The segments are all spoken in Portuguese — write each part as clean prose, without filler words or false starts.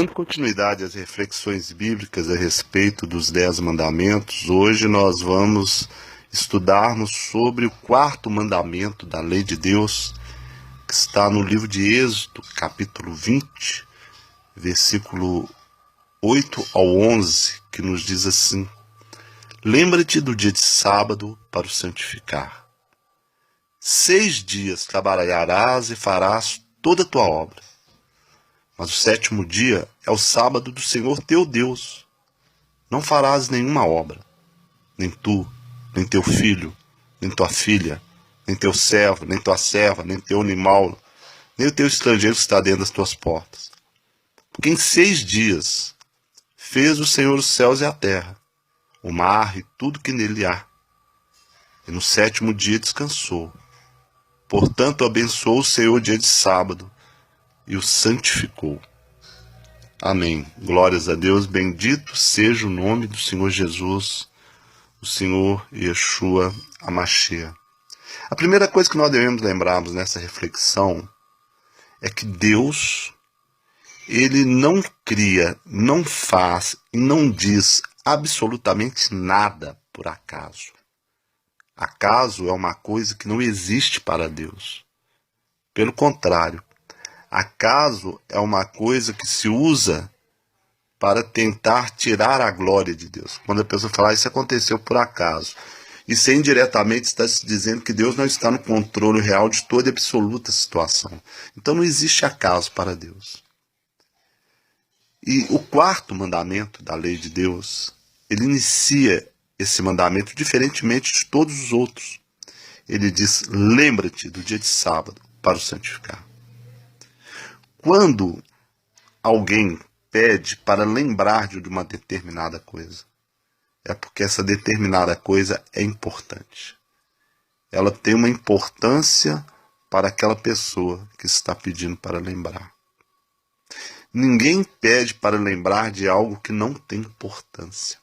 Dando continuidade às reflexões bíblicas a respeito dos 10 mandamentos, hoje nós vamos estudarmos sobre o quarto mandamento da lei de Deus, que está no livro de Êxodo, capítulo 20, versículo 8 ao 11, que nos diz assim: Lembra-te do dia de sábado para o santificar. 6 dias trabalharás e farás toda a tua obra. Mas o 7º dia é o sábado do Senhor teu Deus. Não farás nenhuma obra, nem tu, nem teu filho, nem tua filha, nem teu servo, nem tua serva, nem teu animal, nem o teu estrangeiro que está dentro das tuas portas. Porque em 6 dias fez o Senhor os céus e a terra, o mar e tudo que nele há. E no 7º dia descansou. Portanto, abençoou o Senhor o dia de sábado e o santificou. Amém. Glórias a Deus. Bendito seja o nome do Senhor Jesus, o Senhor Yeshua HaMashiach. A primeira coisa que nós devemos lembrarmos nessa reflexão é que Deus, Ele não cria, não faz e não diz absolutamente nada por acaso. Acaso é uma coisa que não existe para Deus. Pelo contrário, acaso é uma coisa que se usa para tentar tirar a glória de Deus. Quando a pessoa fala, isso aconteceu por acaso. Isso indiretamente está se dizendo que Deus não está no controle real de toda e absoluta situação. Então não existe acaso para Deus. E o quarto mandamento da lei de Deus, ele inicia esse mandamento diferentemente de todos os outros. Ele diz, lembra-te do dia de sábado para o santificar. Quando alguém pede para lembrar de uma determinada coisa, é porque essa determinada coisa é importante. Ela tem uma importância para aquela pessoa que está pedindo para lembrar. Ninguém pede para lembrar de algo que não tem importância.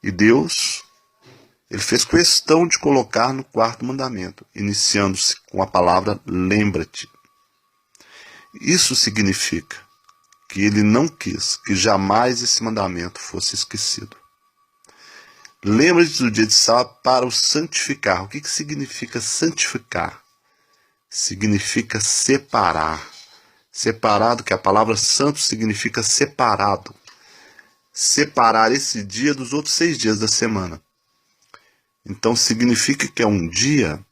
E Deus, Ele fez questão de colocar no quarto mandamento, iniciando-se com a palavra lembra-te. Isso significa que Ele não quis que jamais esse mandamento fosse esquecido. Lembra-te do dia de sábado para o santificar. O que significa santificar? Significa separar. Separado, que a palavra santo significa separado. Separar esse dia dos outros 6 dias da semana. Então significa que é um dia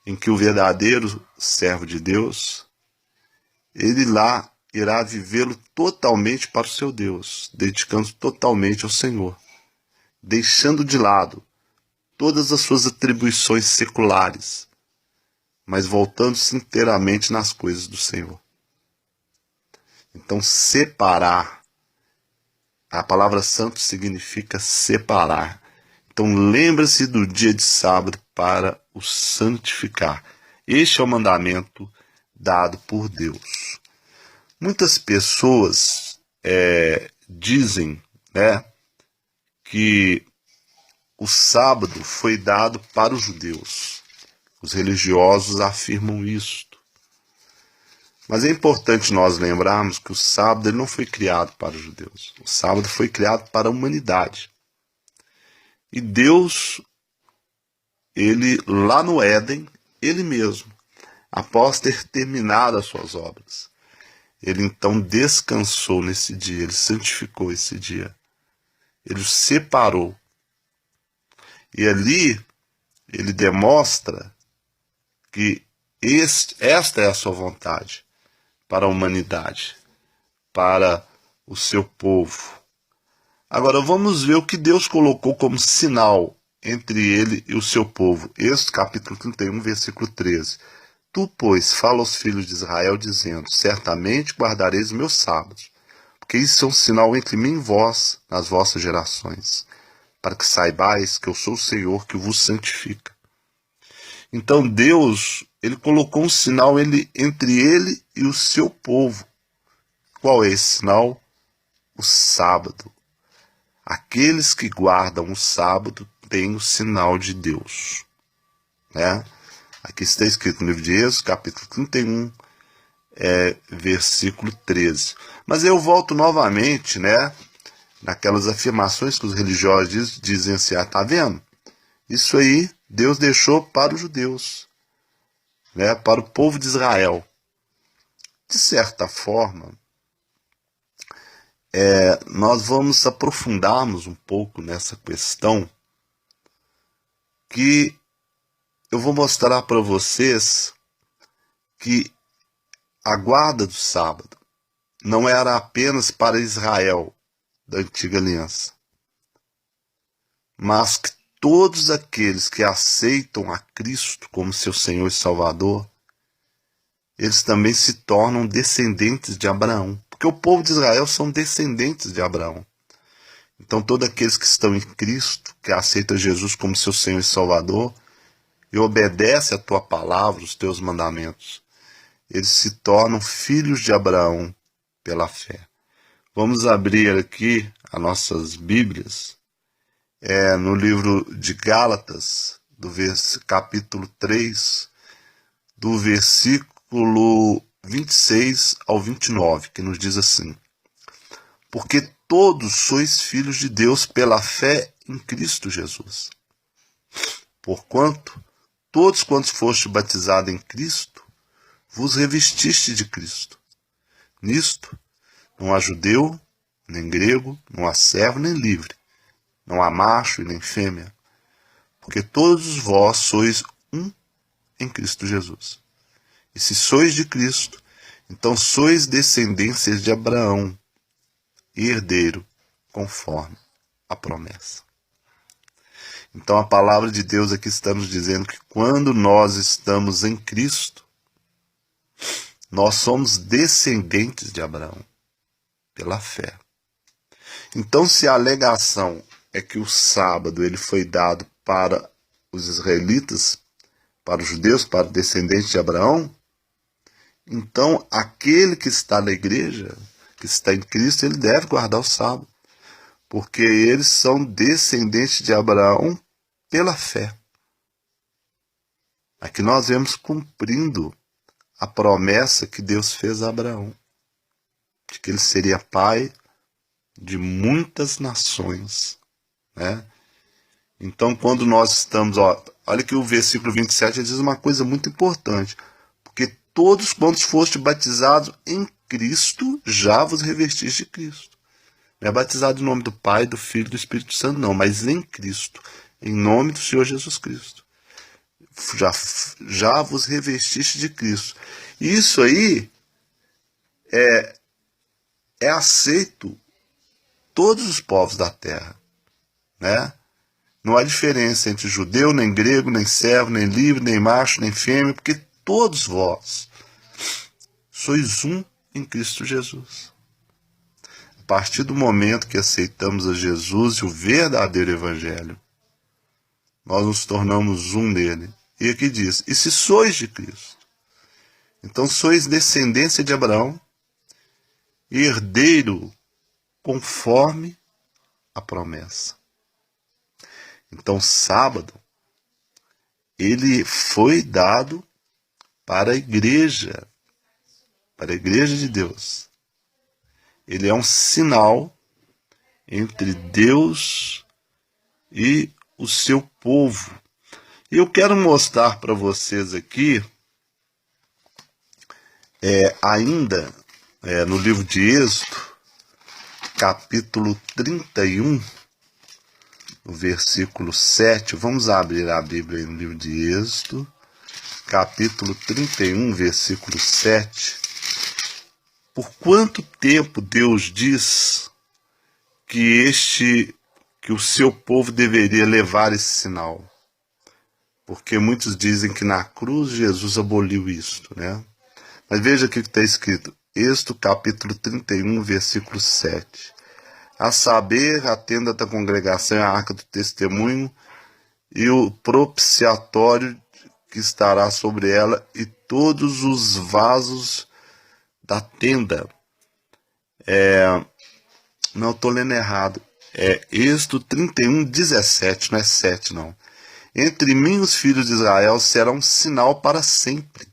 em que o verdadeiro servo de Deus, ele lá irá vivê-lo totalmente para o seu Deus, dedicando totalmente ao Senhor, deixando de lado todas as suas atribuições seculares, mas voltando-se inteiramente nas coisas do Senhor. Então, separar, a palavra santo significa separar. Então, lembra-se do dia de sábado para o santificar. Este é o mandamento dado por Deus. Muitas pessoas dizem, que o sábado foi dado para os judeus. Os religiosos afirmam isto. Mas é importante nós lembrarmos que o sábado ele não foi criado para os judeus. O sábado foi criado para a humanidade. E Deus, Ele lá no Éden, Ele mesmo, após ter terminado as suas obras, Ele então descansou nesse dia, Ele santificou esse dia. Ele o separou. E ali, Ele demonstra que esta é a sua vontade para a humanidade, para o seu povo. Agora vamos ver o que Deus colocou como sinal entre Ele e o seu povo. Êxodo capítulo 31, versículo 13. Tu, pois, fala aos filhos de Israel, dizendo, certamente guardareis os meus sábados, porque isso é um sinal entre mim e vós, nas vossas gerações, para que saibais que eu sou o Senhor que vos santifica. Então Deus, Ele colocou um sinal entre Ele e o seu povo. Qual é esse sinal? O sábado. Aqueles que guardam o sábado têm o sinal de Deus. Aqui está escrito no livro de Êxodo, capítulo 31, versículo 13. Mas eu volto novamente, né, naquelas afirmações que os religiosos dizem assim, tá vendo? Isso aí Deus deixou para os judeus, né, para o povo de Israel. De certa forma, nós vamos aprofundarmos um pouco nessa questão, que eu vou mostrar para vocês que a guarda do sábado não era apenas para Israel da antiga aliança, mas que todos aqueles que aceitam a Cristo como seu Senhor e Salvador, eles também se tornam descendentes de Abraão, porque o povo de Israel são descendentes de Abraão. Então todos aqueles que estão em Cristo, que aceitam Jesus como seu Senhor e Salvador, e obedecem a tua palavra, os teus mandamentos, eles se tornam filhos de Abraão pela fé. Vamos abrir aqui as nossas Bíblias, no livro de Gálatas, capítulo 3, do versículo 26 ao 29, que nos diz assim: porque todos sois filhos de Deus pela fé em Cristo Jesus. Porquanto, todos quantos foste batizados em Cristo, vos revestiste de Cristo. Nisto, não há judeu, nem grego, não há servo, nem livre, não há macho e nem fêmea, porque todos vós sois um em Cristo Jesus. E se sois de Cristo, então sois descendências de Abraão, e herdeiro conforme a promessa. Então a palavra de Deus aqui está nos dizendo que quando nós estamos em Cristo, nós somos descendentes de Abraão, pela fé. Então, se a alegação é que o sábado ele foi dado para os israelitas, para os judeus, para os descendentes de Abraão, então aquele que está na igreja, que está em Cristo, ele deve guardar o sábado, porque eles são descendentes de Abraão pela fé. Aqui nós vemos cumprindo a promessa que Deus fez a Abraão, de que ele seria pai de muitas nações, né? Então, quando nós estamos, olha que o versículo 27 diz uma coisa muito importante, porque todos quantos foste batizados em Cristo, já vos revestiste de Cristo. Não é batizado em nome do Pai, do Filho e do Espírito Santo, não, mas em Cristo, em nome do Senhor Jesus Cristo. Já vos revestiste de Cristo. Isso aí é aceito todos os povos da terra, né? Não há diferença entre judeu, nem grego, nem servo, nem livre, nem macho, nem fêmea, porque todos vós sois um em Cristo Jesus. A partir do momento que aceitamos a Jesus e o verdadeiro Evangelho, nós nos tornamos um nele. E aqui diz, e se sois de Cristo, então sois descendência de Abraão, herdeiro conforme a promessa. Então, sábado, ele foi dado para a igreja de Deus. Ele é um sinal entre Deus e o seu povo. E eu quero mostrar para vocês aqui, ainda no livro de Êxodo, capítulo 31, no versículo 7, vamos abrir a Bíblia aí no livro de Êxodo, capítulo 31, versículo 7. Por quanto tempo Deus diz que o seu povo deveria levar esse sinal? Porque muitos dizem que na cruz Jesus aboliu isto, né? Mas veja aqui o que está escrito, Êxodo capítulo 31, versículo 7. A saber, a tenda da congregação, a arca do testemunho e o propiciatório que estará sobre ela e todos os vasos da tenda. Não, estou lendo errado. Êxodo 31, 17, não é 7 não. Entre mim e os filhos de Israel será um sinal para sempre.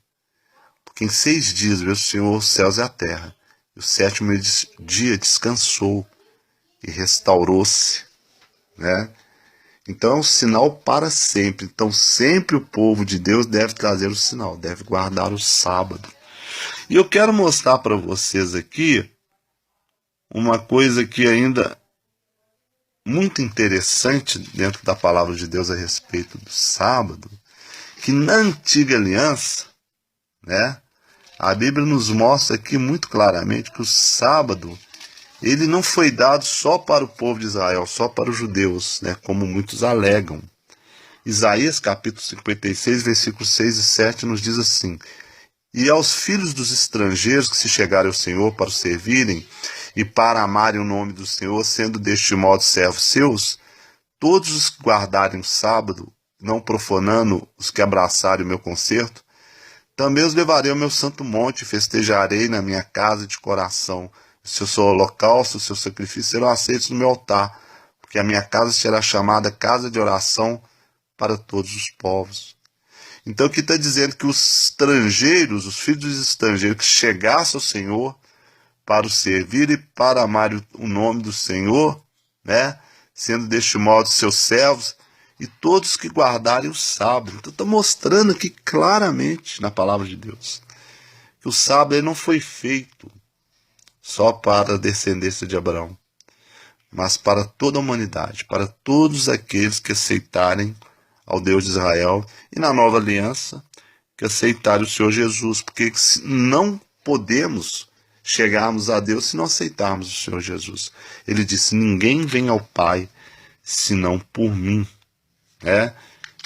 Porque em 6 dias veio o Senhor os céus e a terra, E o sétimo dia descansou e restaurou-se, né? Então é um sinal para sempre. Então sempre o povo de Deus deve trazer o sinal, deve guardar o sábado. E eu quero mostrar para vocês aqui uma coisa que ainda muito interessante dentro da palavra de Deus a respeito do sábado, que na antiga aliança, né, a Bíblia nos mostra aqui muito claramente que o sábado ele não foi dado só para o povo de Israel, só para os judeus, né, como muitos alegam. Isaías capítulo 56, versículos 6 e 7 nos diz assim: E aos filhos dos estrangeiros que se chegarem ao Senhor para o servirem e para amarem o nome do Senhor, sendo deste modo servos seus, todos os que guardarem o sábado, não profanando os que abraçarem o meu concerto, também os levarei ao meu santo monte e festejarei na minha casa de coração. O seu holocausto, o seu sacrifício serão aceitos no meu altar, porque a minha casa será chamada casa de oração para todos os povos. Então aqui está dizendo que os estrangeiros, os filhos dos estrangeiros que chegassem ao Senhor para o servir e para amar o nome do Senhor, né, sendo deste modo seus servos, e todos que guardarem o sábado. Então está mostrando aqui claramente na palavra de Deus que o sábado ele não foi feito só para a descendência de Abraão, mas para toda a humanidade, para todos aqueles que aceitarem ao Deus de Israel e na nova aliança que aceitarem o Senhor Jesus, porque não podemos chegarmos a Deus se não aceitarmos o Senhor Jesus. Ele disse: ninguém vem ao Pai senão por mim, né?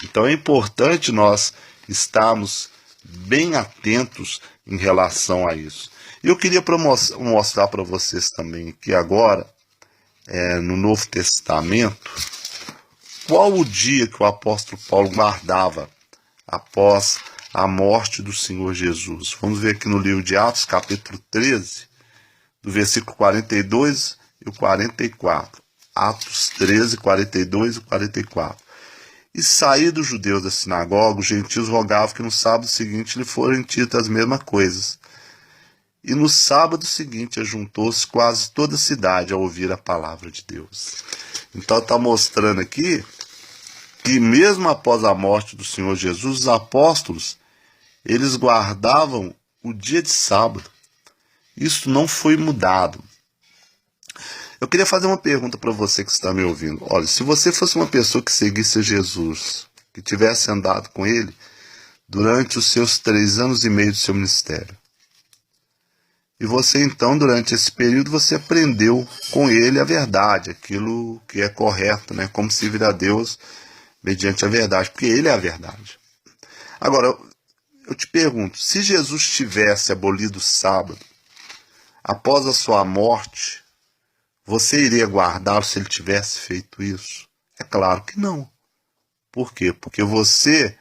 Então é importante nós estarmos bem atentos em relação a isso. E eu queria mostrar para vocês também que agora, no Novo Testamento, qual o dia que o apóstolo Paulo guardava após a morte do Senhor Jesus. Vamos ver aqui no livro de Atos, capítulo 13, do versículo 42 e o 44. Atos 13, 42 e 44. E saídos os judeus da sinagoga, os gentios rogavam que no sábado seguinte lhe forem ditas as mesmas coisas. E no sábado seguinte ajuntou-se quase toda a cidade a ouvir a palavra de Deus. Então está mostrando aqui que mesmo após a morte do Senhor Jesus, os apóstolos, eles guardavam o dia de sábado. Isso não foi mudado. Eu queria fazer uma pergunta para você que está me ouvindo. Olha, se você fosse uma pessoa que seguisse Jesus, que tivesse andado com ele durante os seus 3 anos e meio do seu ministério, e você então, durante esse período, você aprendeu com ele a verdade, aquilo que é correto, né? Como se vir a Deus mediante a verdade, porque ele é a verdade. Agora, eu te pergunto, se Jesus tivesse abolido o sábado, após a sua morte, você iria guardá-lo se ele tivesse feito isso? É claro que não. Por quê? Porque você,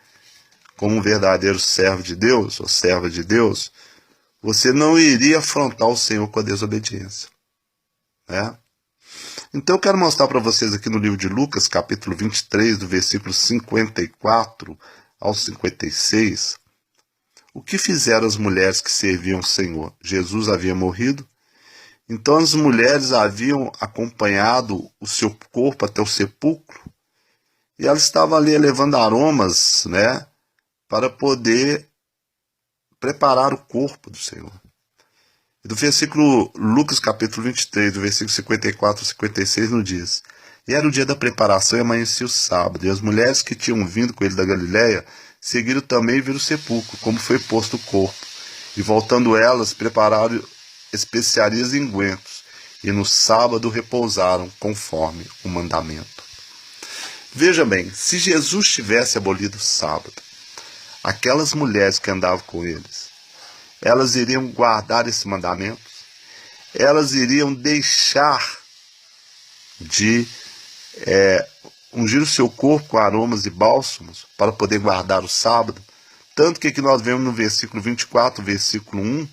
como um verdadeiro servo de Deus, ou serva de Deus, você não iria afrontar o Senhor com a desobediência, né? Então eu quero mostrar para vocês aqui no livro de Lucas, capítulo 23, do versículo 54 ao 56, o que fizeram as mulheres que serviam o Senhor. Jesus havia morrido, então as mulheres haviam acompanhado o seu corpo até o sepulcro, e elas estavam ali levando aromas, né, para poder preparar o corpo do Senhor. E do versículo, Lucas capítulo 23, do versículo 54 a 56, nos diz: E era o dia da preparação e amanhecia o sábado, e as mulheres que tinham vindo com ele da Galiléia seguiram também e viram o sepulcro, como foi posto o corpo. E voltando elas, prepararam especiarias e ungüentos, e no sábado repousaram conforme o mandamento. Veja bem, se Jesus tivesse abolido o sábado, aquelas mulheres que andavam com eles, elas iriam guardar esse mandamento? Elas iriam deixar de ungir o seu corpo com aromas e bálsamos para poder guardar o sábado? Tanto que aqui nós vemos no versículo 24, versículo 1,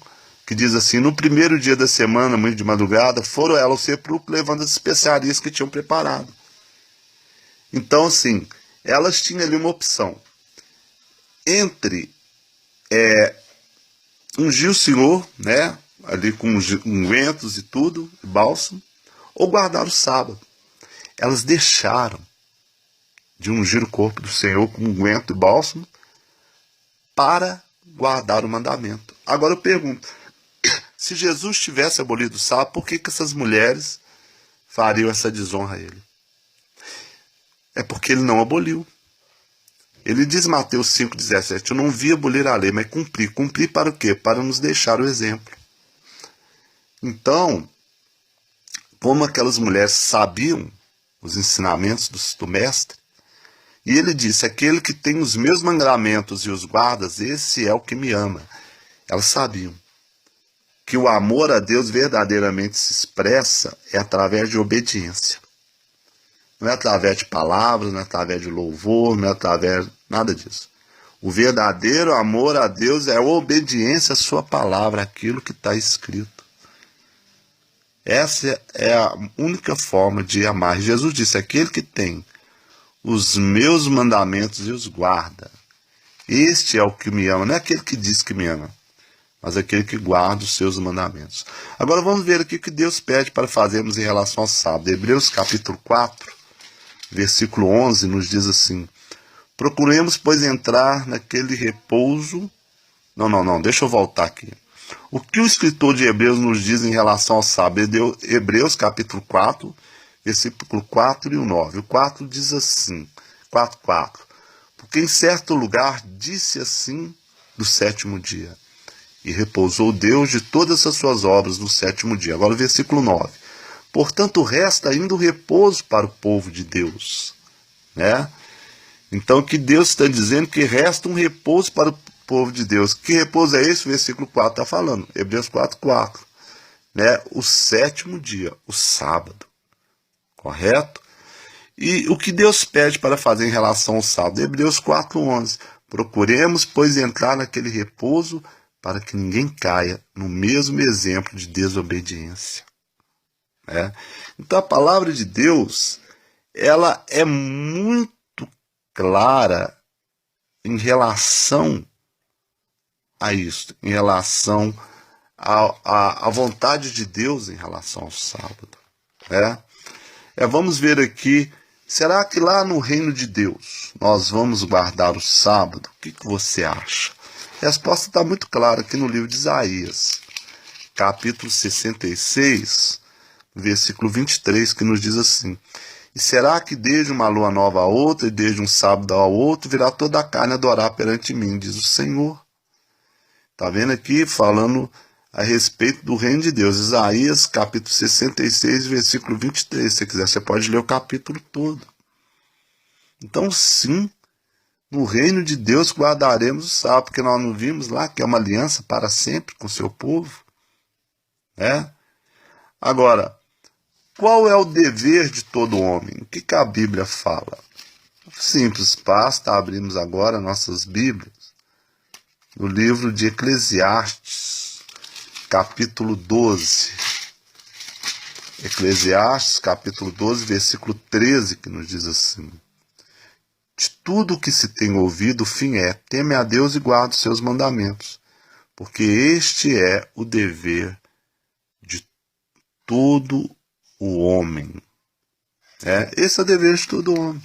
que diz assim: no primeiro dia da semana, muito de madrugada, foram elas ao sepulcro levando as especiarias que tinham preparado. Então, assim, elas tinham ali uma opção entre ungir o Senhor, né, ali com ungüentos e tudo, bálsamo, ou guardaram o sábado. Elas deixaram de ungir o corpo do Senhor com unguento e bálsamo para guardar o mandamento. Agora eu pergunto, se Jesus tivesse abolido o sábado, por que essas mulheres fariam essa desonra a ele? É porque ele não aboliu. Ele diz em Mateus 5,17, eu não vi abolir a lei, mas cumprir. Cumprir para o quê? Para nos deixar o exemplo. Então, como aquelas mulheres sabiam os ensinamentos do mestre, e ele disse, aquele que tem os meus mandamentos e os guardas, esse é o que me ama. Elas sabiam que o amor a Deus verdadeiramente se expressa é através de obediência. Não é através de palavras, não é através de louvor, não é através de nada disso. O verdadeiro amor a Deus é a obediência à sua palavra, aquilo que está escrito. Essa é a única forma de amar. Jesus disse, aquele que tem os meus mandamentos e os guarda, este é o que me ama. Não é aquele que diz que me ama, mas aquele que guarda os seus mandamentos. Agora vamos ver aqui o que Deus pede para fazermos em relação ao sábado. Hebreus capítulo 4, versículo 11, nos diz assim, procuremos, pois, entrar naquele repouso... Não, deixa eu voltar aqui. O que o escritor de Hebreus nos diz em relação ao sábado? Hebreus capítulo 4, versículo 4 e o 9. O 4 diz assim, 4. Porque em certo lugar disse assim do sétimo dia, e repousou Deus de todas as suas obras no sétimo dia. Agora o versículo 9. Portanto, resta ainda o repouso para o povo de Deus. Né? Então, o que Deus está dizendo que resta um repouso para o povo de Deus. Que repouso é esse? O versículo 4 está falando. Hebreus 4. Né? O sétimo dia, o sábado. Correto? E o que Deus pede para fazer em relação ao sábado? Hebreus 4:11. Procuremos, pois, entrar naquele repouso para que ninguém caia no mesmo exemplo de desobediência. Então a palavra de Deus, ela é muito clara em relação a isso, em relação à vontade de Deus em relação ao sábado. Vamos ver aqui, será que lá no reino de Deus nós vamos guardar o sábado? O que você acha? A resposta está muito clara aqui no livro de Isaías, capítulo 66, versículo 23, que nos diz assim, e será que desde uma lua nova a outra, e desde um sábado ao outro, virá toda a carne adorar perante mim, diz o Senhor. Está vendo aqui, falando a respeito do reino de Deus. Isaías, capítulo 66, versículo 23. Se você quiser, você pode ler o capítulo todo. Então, sim, no reino de Deus guardaremos o sábado, porque nós não vimos lá que é uma aliança para sempre com o seu povo. Agora, qual é o dever de todo homem? O que a Bíblia fala? Simples, basta abrirmos agora nossas Bíblias no livro de Eclesiastes, capítulo 12. Eclesiastes, capítulo 12, versículo 13, que nos diz assim, de tudo o que se tem ouvido, o fim é, teme a Deus e guarda os seus mandamentos, porque este é o dever de todo o homem. Esse é o dever de todo homem.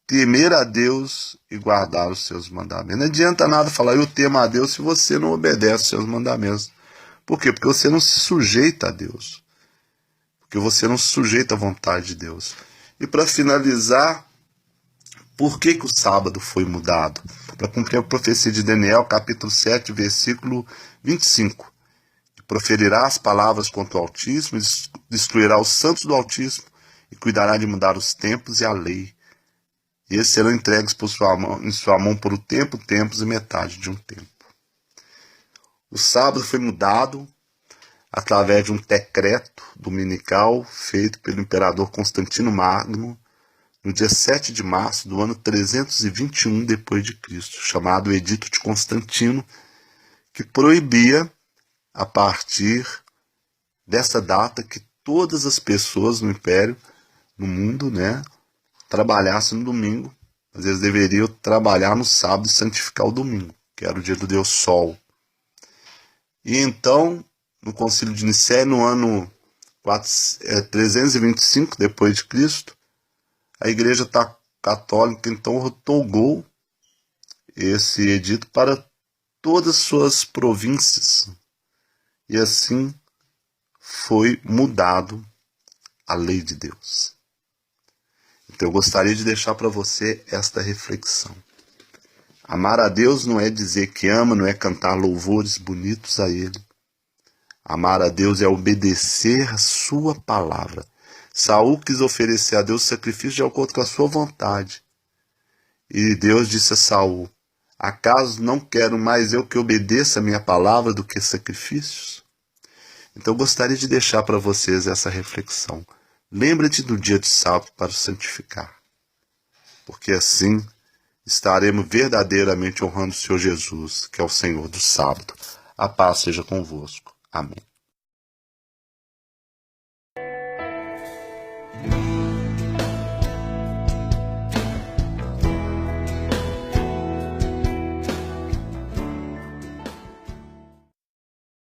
Temer a Deus e guardar os seus mandamentos. Não adianta nada falar, eu temo a Deus, se você não obedece os seus mandamentos. Por quê? Porque você não se sujeita a Deus. Porque você não se sujeita à vontade de Deus. E para finalizar, por que o sábado foi mudado? Para cumprir a profecia de Daniel, capítulo 7, versículo 25. Proferirá as palavras contra o Altíssimo, destruirá os santos do Altíssimo e cuidará de mudar os tempos e a lei. E esses serão entregues em sua mão por um tempo, tempos e metade de um tempo. O sábado foi mudado através de um decreto dominical feito pelo imperador Constantino Magno no dia 7 de março do ano 321 depois de Cristo, chamado Edito de Constantino, que proibia a partir dessa data que todas as pessoas no império, no mundo, trabalhassem no domingo, mas eles deveriam trabalhar no sábado e santificar o domingo, que era o dia do Deus Sol. E então no Concílio de Nicéia, no ano 325 depois de Cristo, a Igreja Católica então otorgou esse edito para todas as suas províncias. E assim foi mudado a lei de Deus. Então eu gostaria de deixar para você esta reflexão. Amar a Deus não é dizer que ama, não é cantar louvores bonitos a Ele. Amar a Deus é obedecer a sua palavra. Saul quis oferecer a Deus sacrifício de acordo com a sua vontade. E Deus disse a Saul: acaso não quero mais eu que obedeça a minha palavra do que sacrifícios? Então eu gostaria de deixar para vocês essa reflexão. Lembra-te do dia de sábado para o santificar, porque assim estaremos verdadeiramente honrando o Senhor Jesus, que é o Senhor do sábado. A paz seja convosco. Amém.